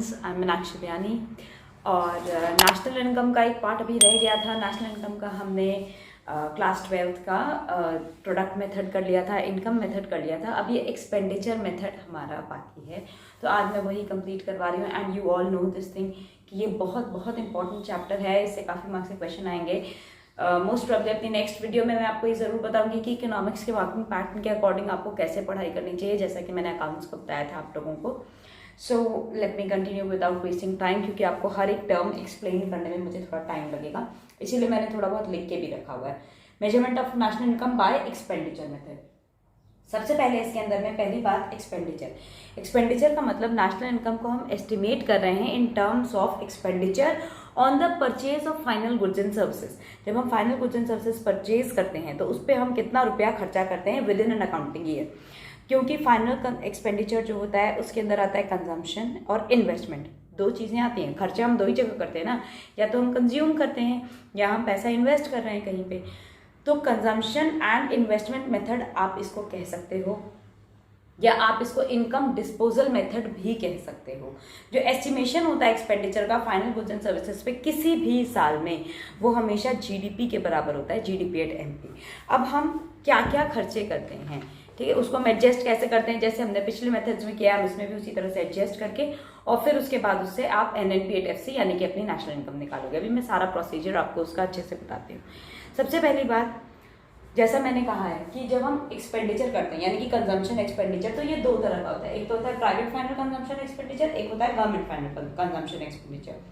Friends, I am Meenakshi बयानी। और national income का एक पार्ट अभी रह गया था। नेशनल इनकम का हमने क्लास 12th का प्रोडक्ट मेथड कर लिया था, इनकम मेथड कर लिया था। अब ये एक्सपेंडिचर मेथड हमारा बाकी है, तो आज मैं वही कंप्लीट करवा रही हूँ। And you all know this thing कि ये बहुत बहुत इंपॉर्टेंट चैप्टर है, इससे काफ़ी मार्क्स के क्वेश्चन आएंगे। मोस्ट प्रॉब्ली अपनी नेक्स्ट वीडियो में मैं आपको ये ज़रूर बताऊंगी कि इकोनॉमिक्स के मार्किंग पैटर्न के अकॉर्डिंग आपको कैसे पढ़ाई करनी चाहिए, जैसा कि मैंने अकाउंट्स को बताया था आप लोगों को। So let me continue without wasting time, क्योंकि आपको हर एक टर्म एक्सप्लेन करने में मुझे थोड़ा टाइम लगेगा, इसीलिए मैंने थोड़ा बहुत लिख के भी रखा हुआ है। Measurement of national income by expenditure method. सबसे पहले इसके अंदर में पहली बात एक्सपेंडिचर। एक्सपेंडिचर का मतलब नेशनल इनकम को हम एस्टिमेट कर रहे हैं in terms of expenditure on the purchase of final goods and services. जब हम final goods and services purchase करते हैं तो उस पर हम कितना रुपया खर्चा करते हैं with in an accounting year, क्योंकि फाइनल एक्सपेंडिचर जो होता है उसके अंदर आता है कंजम्पशन और इन्वेस्टमेंट। दो चीज़ें आती हैं, खर्चे हम दो ही जगह करते हैं ना, या तो हम कंज्यूम करते हैं या हम पैसा इन्वेस्ट कर रहे हैं कहीं पे। तो कंजम्पशन एंड इन्वेस्टमेंट मेथड आप इसको कह सकते हो, या आप इसको इनकम डिस्पोजल मेथड भी कह सकते हो। जो एस्टिमेशन होता है एक्सपेंडिचर का फाइनल गुड्स एंड सर्विसेज पे किसी भी साल में, वो हमेशा जीडीपी के बराबर होता है, जीडीपी एट एमपी। अब हम क्या क्या खर्चे करते हैं, ठीक है, उसको हम एडजस्ट कैसे करते हैं, जैसे हमने पिछले मेथड्स में किया, हम उसमें भी उसी तरह से एडजस्ट करके और फिर उसके बाद उससे आप NNP/FC यानी कि अपनी नेशनल इनकम निकालोगे। अभी मैं सारा प्रोसीजर आपको उसका अच्छे से बताती हूँ। सबसे पहली बात, जैसा मैंने कहा है कि जब हम एक्सपेंडिचर करते हैं यानी कि कंजम्पशन एक्सपेंडिचर, तो ये दो तरह का होता है। एक तो होता है प्राइवेट फाइनल कंजम्पशन एक्सपेंडिचर, एक होता है government final consumption expenditure.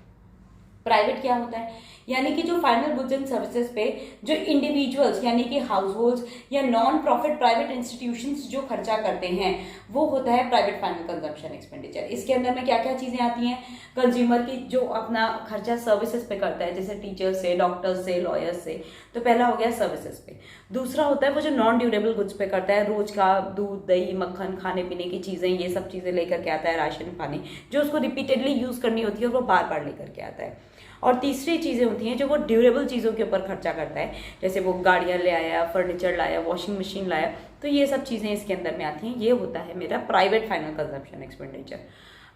Private क्या होता है, यानी कि जो फाइनल गुड्स एंड सर्विसेज पे जो इंडिविजुअल्स यानी कि हाउस होल्ड्स या नॉन प्रॉफिट प्राइवेट इंस्टीट्यूशंस जो खर्चा करते हैं, वो होता है प्राइवेट फाइनल कंजम्पशन एक्सपेंडिचर। इसके अंदर में क्या क्या चीज़ें आती हैं, कंज्यूमर की जो अपना खर्चा सर्विसेज पे करता है, जैसे टीचर्स से, डॉक्टर्स से, लॉयर्स से, तो पहला हो गया सर्विसेज पे। दूसरा होता है वो जो नॉन ड्यूरेबल गुड्स पे करता है, रोज का दूध, दही, मक्खन, खाने पीने की चीज़ें, ये सब चीज़ें लेकर के आता है, राशन पानी, जो उसको रिपीटेडली यूज़ करनी होती है और वो बार बार लेकर के आता है। और तीसरी चीज़ें होती हैं जो वो ड्यूरेबल चीज़ों के ऊपर खर्चा करता है, जैसे वो गाड़ियाँ ले आया, फर्नीचर लाया, वॉशिंग मशीन लाया, तो ये सब चीज़ें इसके अंदर में आती हैं। ये होता है मेरा प्राइवेट फाइनल कंजम्पशन एक्सपेंडिचर।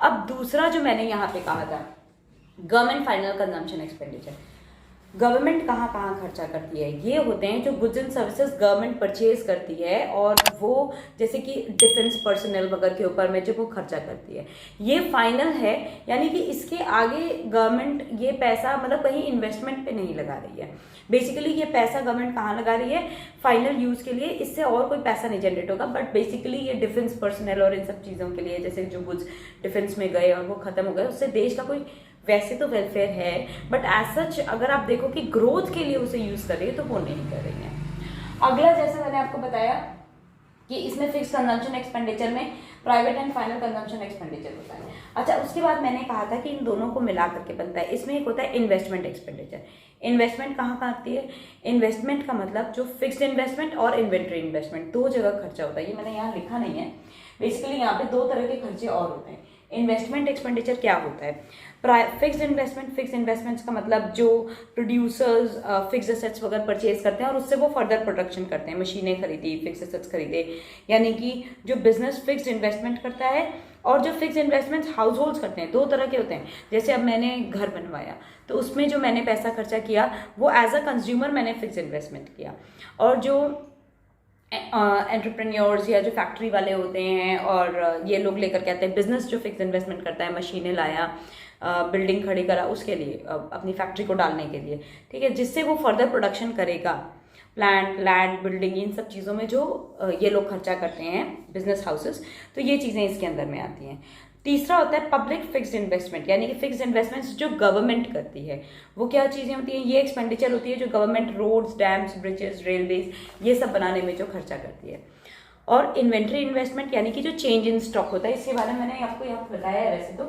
अब दूसरा जो मैंने यहाँ पे कहा था, government final consumption expenditure. Government कहाँ कहाँ खर्चा करती है, ये होते हैं जो goods and services government purchase करती है, और वो जैसे कि डिफेंस पर्सनल वगैरह के ऊपर में जो वो खर्चा करती है, ये फाइनल है। यानी कि इसके आगे गवर्नमेंट ये पैसा मतलब कहीं इन्वेस्टमेंट पे नहीं लगा रही है। बेसिकली ये पैसा गवर्नमेंट कहाँ लगा रही है, फाइनल यूज के लिए, इससे और कोई पैसा नहीं जनरेट होगा, बट बेसिकली ये डिफेंस पर्सनल और इन सब चीज़ों के लिए, जैसे जो गुड्स डिफेंस में गए और वो खत्म हो गए, उससे देश का कोई वैसे तो वेलफेयर है, बट एज सच अगर आप देखो कि ग्रोथ के लिए उसे यूज कर रही है तो वो नहीं कर रही है। अगला, जैसे मैंने आपको बताया कि इसमें फिक्स कंजम्पशन एक्सपेंडिचर में private and final consumption expenditure होता है। अच्छा, उसके बाद मैंने कहा था कि इन दोनों को मिला करके बनता है। इसमें एक होता है इन्वेस्टमेंट एक्सपेंडिचर। इन्वेस्टमेंट कहाँ कहाँ आती है, इन्वेस्टमेंट का मतलब जो फिक्स्ड इन्वेस्टमेंट और इन्वेंट्री इन्वेस्टमेंट, दो जगह खर्चा होता है। ये मैंने यहाँ लिखा नहीं है, बेसिकली यहाँ पे दो तरह के खर्चे और होते हैं। इन्वेस्टमेंट एक्सपेंडिचर क्या होता है, फिक्स्ड इन्वेस्टमेंट। फिक्स्ड इन्वेस्टमेंट्स का मतलब जो प्रोड्यूसर्स फिक्स्ड एसेट्स वगैरह परचेज करते हैं और उससे वो फर्दर प्रोडक्शन करते हैं, मशीनें खरीदी, फिक्स्ड एसेट्स खरीदे, यानी कि जो बिजनेस फिक्स्ड इन्वेस्टमेंट करता है और जो फिक्स्ड इन्वेस्टमेंट्स हाउस होल्ड्स करते हैं, दो तरह के होते हैं। जैसे अब मैंने घर बनवाया तो उसमें जो मैंने पैसा खर्चा किया वो एज अ कंज्यूमर मैंने फिक्स्ड इन्वेस्टमेंट किया, और जो एंटरप्रेन्योर्स या जो फैक्ट्री वाले होते हैं और ये लोग लेकर के आते हैं, बिजनेस जो फिक्स इन्वेस्टमेंट करता है, मशीनें लाया, बिल्डिंग खड़ी करा उसके लिए, अपनी फैक्ट्री को डालने के लिए, ठीक है, जिससे वो फर्दर प्रोडक्शन करेगा, प्लांट, लैंड, बिल्डिंग, इन सब चीज़ों में जो ये लोग खर्चा करते हैं बिजनेस हाउसेस, तो ये चीज़ें इसके अंदर में आती हैं। तीसरा होता है पब्लिक फिक्स्ड इन्वेस्टमेंट, यानी कि फिक्स्ड इन्वेस्टमेंट्स जो गवर्नमेंट करती है। वो क्या चीज़ें होती हैं, ये एक्सपेंडिचर होती है जो government roads, dams, bridges, railways, ये सब बनाने में जो खर्चा करती है। और इन्वेंट्री इन्वेस्टमेंट यानी कि जो चेंज इन स्टॉक होता है, इसके बारे में मैंने आपको यहाँ बताया है। वैसे तो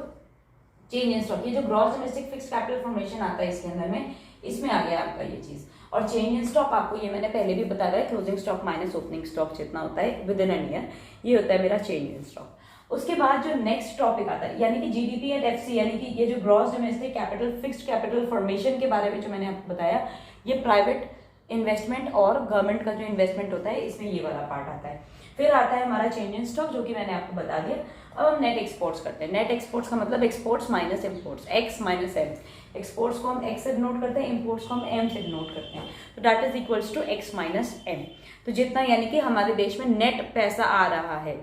चेंज इन स्टॉक, ये जो gross domestic fixed capital formation आता है इसके अंदर में, इसमें आ गया आपका ये चीज़। और चेंज इन स्टॉक आपको ये मैंने पहले भी बताया है, closing stock minus opening stock जितना होता है विद इन एन ईयर, ये होता है मेरा चेंज इन स्टॉक। उसके बाद जो नेक्स्ट टॉपिक आता है यानी कि जीडीपी एंड एफसी, यानी कि ये जो gross domestic capital fixed capital formation के बारे में जो मैंने आपको बताया, ये प्राइवेट इन्वेस्टमेंट और गवर्नमेंट का जो इन्वेस्टमेंट होता है इसमें ये वाला पार्ट आता है। फिर आता है हमारा चेंज इन स्टॉक, जो कि मैंने आपको बता दिया। अब हम नेट एक्सपोर्ट्स करते हैं। नेट एक्सपोर्ट्स का मतलब exports minus imports, X minus M. Exports को हम एक्स से डिनोट करते हैं, इम्पोर्ट्स को हम एम से डिनोट करते हैं, तो that is equals to X minus M. तो जितना यानी कि हमारे देश में नेट पैसा आ रहा है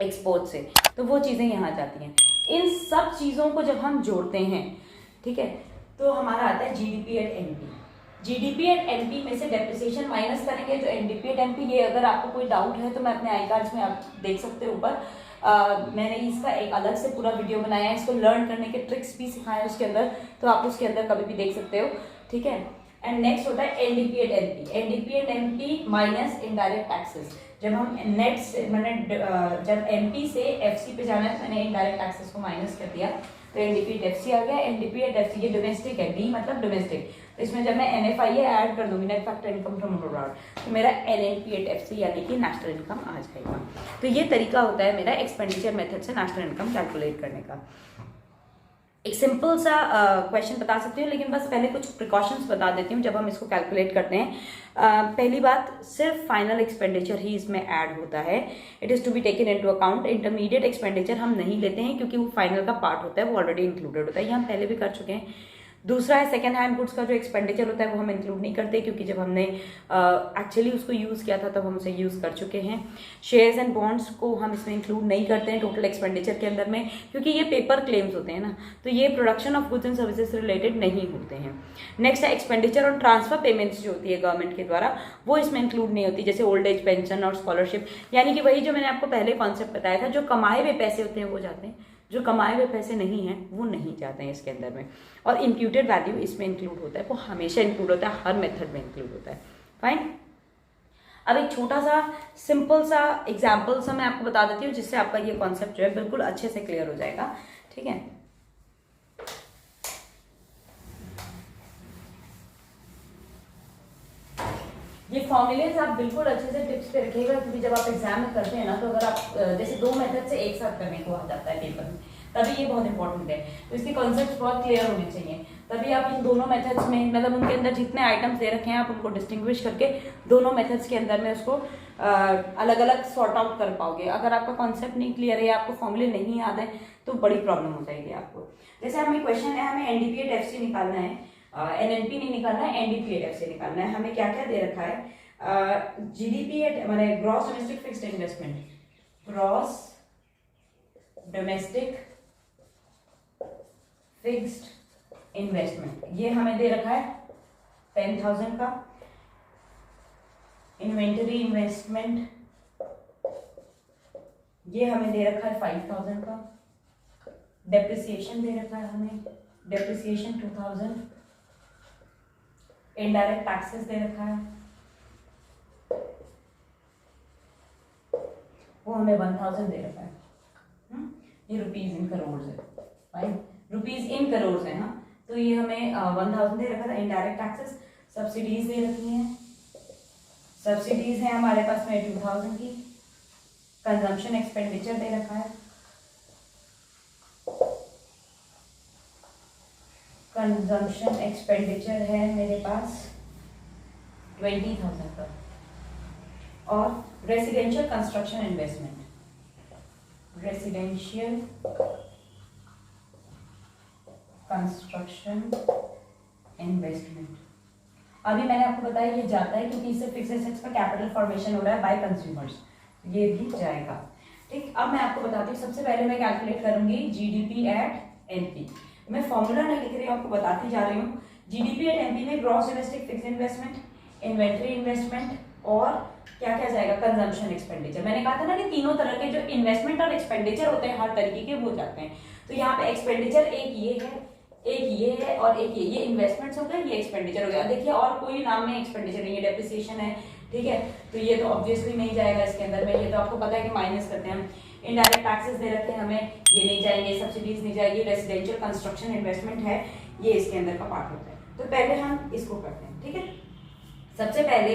एक्सपोर्ट से, तो वो चीज़ें यहाँ जाती हैं। इन सब चीज़ों को जब हम जोड़ते हैं, ठीक है, तो हमारा आता है GDP at NP. GDP at NP में से डेप्रिसिएशन माइनस करेंगे तो एनडीपी एट एनपी। ये अगर आपको कोई डाउट है तो मैं अपने आई कार्ड्स में आप देख सकते हो ऊपर, मैंने इसका एक अलग से पूरा वीडियो बनाया है, इसको लर्न करने के ट्रिक्स भी सिखाए हैं उसके अंदर, तो आप उसके अंदर कभी भी देख सकते हो, ठीक है। एंड नेक्स्ट होता है NDP at NP. NDP at NP minus indirect taxes. जब हम नेट से मैंने जब एमपी से एफसी पे जाना है तो मैंने इनडायरेक्ट टैक्सेस को माइनस कर दिया, तो एनडीपी एट एफसी आ गया। एनडीपी एट एफसी ये डोमेस्टिक है, डी मतलब डोमेस्टिक, तो इसमें जब मैं एनएफआई ऐड कर दूंगी, net factor income from abroad, तो मेरा एनएनपी एट एफसी यानी कि नेशनल इनकम आ जाएगा। तो ये तरीका होता है मेरा एक्सपेंडिचर मेथड से नेशनल इनकम कैलकुलेट करने का। एक सिंपल सा क्वेश्चन बता सकती हूँ, लेकिन बस पहले कुछ प्रिकॉशंस बता देती हूँ जब हम इसको कैलकुलेट करते हैं। पहली बात, सिर्फ फाइनल एक्सपेंडिचर ही इसमें ऐड होता है। It is to be taken into account. Intermediate expenditure हम नहीं लेते हैं क्योंकि वो फाइनल का पार्ट होता है, वो ऑलरेडी इंक्लूडेड होता है, ये हम पहले भी कर चुके हैं। दूसरा है सेकेंड हैंड गुड्स का जो एक्सपेंडिचर होता है वो हम इंक्लूड नहीं करते, क्योंकि जब हमने एक्चुअली उसको यूज़ किया था तब हम उसे यूज़ कर चुके हैं। शेयर्स एंड बॉन्ड्स को हम इसमें इंक्लूड नहीं करते हैं टोटल एक्सपेंडिचर के अंदर में, क्योंकि ये पेपर क्लेम्स होते हैं ना, तो ये production of goods and services से रिलेटेड नहीं होते हैं। नेक्स्ट है एक्सपेंडिचर ऑन ट्रांसफर पेमेंट्स जो होती है गवर्नमेंट के द्वारा, वो इसमें इंक्लूड नहीं होती, जैसे ओल्ड एज पेंशन और स्कॉलरशिप, यानी कि वही जो मैंने आपको पहले कॉन्सेप्ट बताया था, जो कमाए हुए पैसे होते हैं वो जाते हैं, जो कमाए हुए पैसे नहीं हैं वो नहीं जाते हैं इसके अंदर में। और इम्प्यूटेड वैल्यू इसमें इंक्लूड होता है, वो हमेशा इंक्लूड होता है, हर मेथड में इंक्लूड होता है। फाइन। अब एक छोटा सा सिंपल सा एग्जाम्पल सा मैं आपको बता देती हूँ, जिससे आपका ये कॉन्सेप्ट जो है बिल्कुल अच्छे से क्लियर हो जाएगा, ठीक है। ये फॉर्मूलेज आप बिल्कुल अच्छे से टिप्स पे रखिएगा, क्योंकि जब आप एग्जाम में करते हैं ना, तो अगर आप जैसे दो मेथड से एक साथ करने को आ जाता है पेपर में, तभी ये बहुत इंपॉर्टेंट है। तो इसके कॉन्सेप्ट्स बहुत क्लियर होने चाहिए, तभी आप इन दोनों मेथड्स में, मतलब उनके अंदर जितने आइटम्स दे रखे हैं आप उनको डिस्टिंग्विश करके दोनों मेथड्स के अंदर में उसको अलग अलग सॉर्ट आउट कर पाओगे। अगर आपका कॉन्सेप्ट नहीं क्लियर है, आपको फॉर्मूले नहीं याद है, तो बड़ी प्रॉब्लम हो जाएगी आपको। जैसे हमें क्वेश्चन है, हमें एनडीपी एट एफसी निकालना है, एनएनपी नहीं निकालना है, एनडीपी एट एफसी निकालना है। हमें क्या क्या दे रखा है, जीडीपी एट माने gross domestic fixed investment, gross domestic fixed investment, ये हमें दे रखा है 10,000 का। इन्वेंटरी इन्वेस्टमेंट ये हमें दे रखा है 5,000 का। डेप्रिसिएशन दे रखा है हमें, डेप्रिसिएशन 2,000। इनडायरेक्ट टैक्सेस दे रखा है, वो हमें 1,000 दे रखा है। ये रुपीज इन करोड़ है, फाइन, रुपीज इन करोड़ है। हाँ, तो ये हमें 1,000 दे रखा था। इनडायरेक्ट टैक्सेस, सब्सिडीज दे रखी हैं, सब्सिडीज है हमारे पास में 2,000 की। कंजम्पशन एक्सपेंडिचर दे रखा है, कंजम्पशन एक्सपेंडिचर है मेरे पास 20,000 का। और residential construction investment, residential construction investment, अभी मैंने आपको बताया ये जाता है क्योंकि इससे फिक्स्ड एसेट्स का कैपिटल फॉर्मेशन हो रहा है बाय कंज्यूमर्स, ये भी जाएगा। ठीक, अब मैं आपको बताती हूँ। सबसे पहले मैं कैलकुलेट करूंगी जीडीपी एट एनपी। मैं फॉर्मूला नहीं लिख रही हूँ, आपको बताती जा रही हूँ। जीडीपी एट एनपी में gross domestic fixed investment, inventory investment और क्या क्या जाएगा, कंजम्पशन एक्सपेंडिचर। मैंने कहा था ना कि तीनों तरह के जो इन्वेस्टमेंट और एक्सपेंडिचर होते हैं हर तरीके के, वो जाते हैं। तो यहाँ पे एक्सपेंडिचर एक ये है, एक ये है और एक ये इन्वेस्टमेंट्स हो गए, ये एक्सपेंडिचर हो गया। देखिए और कोई नाम में एक्सपेंडिचर नहीं है, डेप्रिसिएशन है, ठीक है, तो ये तो ऑब्वियसली नहीं जाएगा इसके अंदर में, ये तो आपको पता है कि माइनस करते हैं हम। इनडायरेक्ट टैक्सेस दे रखे हैं हमें, ये नहीं जाएंगे, सब्सिडीज नहीं जाएगी, रेसिडेंशियल कंस्ट्रक्शन इन्वेस्टमेंट है, ये इसके अंदर का पार्ट होता है। तो पहले हम इसको करते हैं, ठीक है। सबसे पहले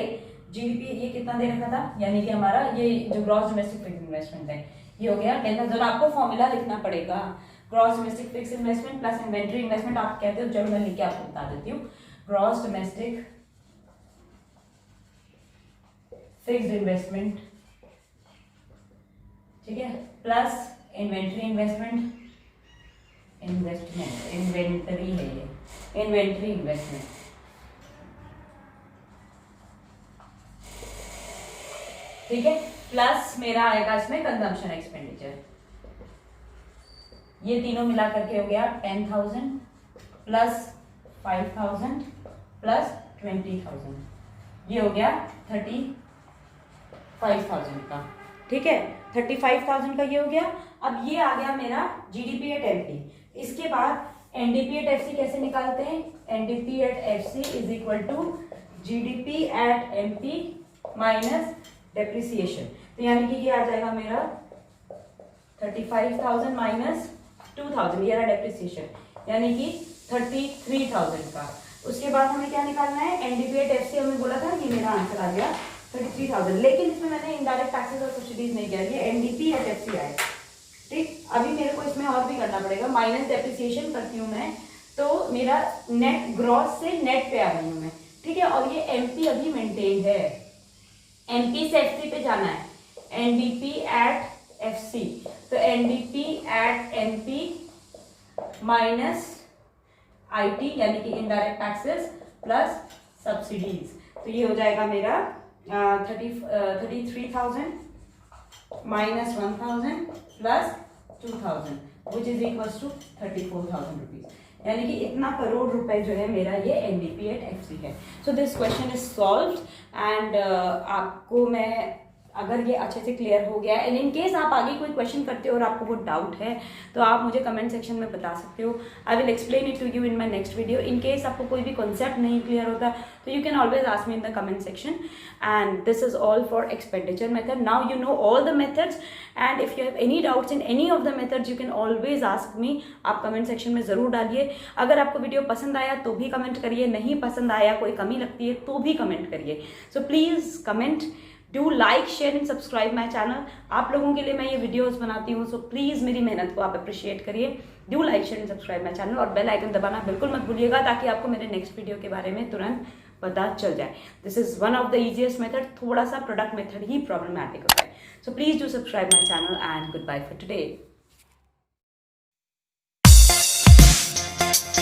जीडीपी ये कितना दे रखा था, यानी कि हमारा ये जो ग्रॉस डोमेस्टिक फिक्स्ड इन्वेस्टमेंट है ये हो गया 10,000। आपको फॉर्मूला लिखना पड़ेगा, gross domestic fixed investment plus inventory investment आप कहते हो, चलो मैं लिख के आपको बता देती हूँ। ग्रॉस डोमेस्टिक फिक्स्ड इन्वेस्टमेंट, ठीक है, प्लस इन्वेंट्री इन्वेस्टमेंट, इन्वेंटरी है ये, इन्वेंट्री इन्वेस्टमेंट, ठीक है, प्लस मेरा आएगा इसमें कंजम्पशन एक्सपेंडिचर। ये तीनों मिला करके हो गया 10,000 प्लस 5,000 प्लस 20,000, ये हो गया 35,000 का, ठीक है, 35,000 का ये हो गया। अब ये आ गया मेरा जीडीपी एट एमपी। इसके बाद एनडीपी एट एफसी कैसे निकालते हैं? NDP at FC is equal to GDP at MP minus depreciation. तो यानी कि ये आ जाएगा मेरा 35,000 माइनस 2,000, ये रहा डेप्रिसिएशन, यानी कि 33,000 का। उसके बाद हमें क्या निकालना है? एनडीपी एट एफसी हमें बोला था, ये मेरा आंसर आ गया 33,000, लेकिन इसमें मैंने इनडायरेक्ट टैक्सेस और सब्सिडीज नहीं किया, ये एनडीपी एट एफसी आए, ठीक। अभी मेरे को इसमें और भी करना पड़ेगा, माइनस डेप्रिसिएशन करती हूँ मैं, तो मेरा नेट ग्रॉस से नेट पे आ रही हूँ मैं, ठीक है। और ये एमपी अभी मेंटेन है, एमपी से एफसी पे जाना है, एनडीपी एट एफसी, तो NDP at MP minus IT यानी कि इनडायरेक्ट टैक्सेस प्लस सब्सिडीज, तो ये हो जाएगा मेरा 33,000 minus 1,000 plus 2,000 which is equals to 34,000 rupees, यानी कि इतना करोड़ रुपए जो है मेरा ये एनडीपी एट एफसी है। So this question is solved and आपको मैं, अगर ये अच्छे से क्लियर हो गया एंड इन केस आप आगे कोई क्वेश्चन करते हो और आपको वो डाउट है तो आप मुझे कमेंट सेक्शन में बता सकते हो। I will explain it to you in my next video. In case आपको कोई भी कॉन्सेप्ट नहीं क्लियर होता तो you can always ask me in the comment section. And this is all for expenditure method. Now you know all the methods and if you have any doubts in any of the methods you can always ask me. आप comment section में ज़रूर डालिए। अगर आपको video पसंद आया तो भी कमेंट करिए, नहीं पसंद आया, कोई कमी लगती है तो भी कमेंट करिए। So please comment, do like, share and subscribe my channel. आप लोगों के लिए मैं ये वीडियोस बनाती हूँ, सो प्लीज़ मेरी मेहनत को आप अप्रिशिएट करिए। Do like, share and subscribe my channel और बेल आइकन दबाना बिल्कुल मत भूलिएगा ताकि आपको मेरे नेक्स्ट वीडियो के बारे में तुरंत पता चल जाए। This is one of the easiest method. थोड़ा सा प्रोडक्ट मेथड ही प्रॉब्लमैटिक होता है। So please do subscribe my channel and good bye for today.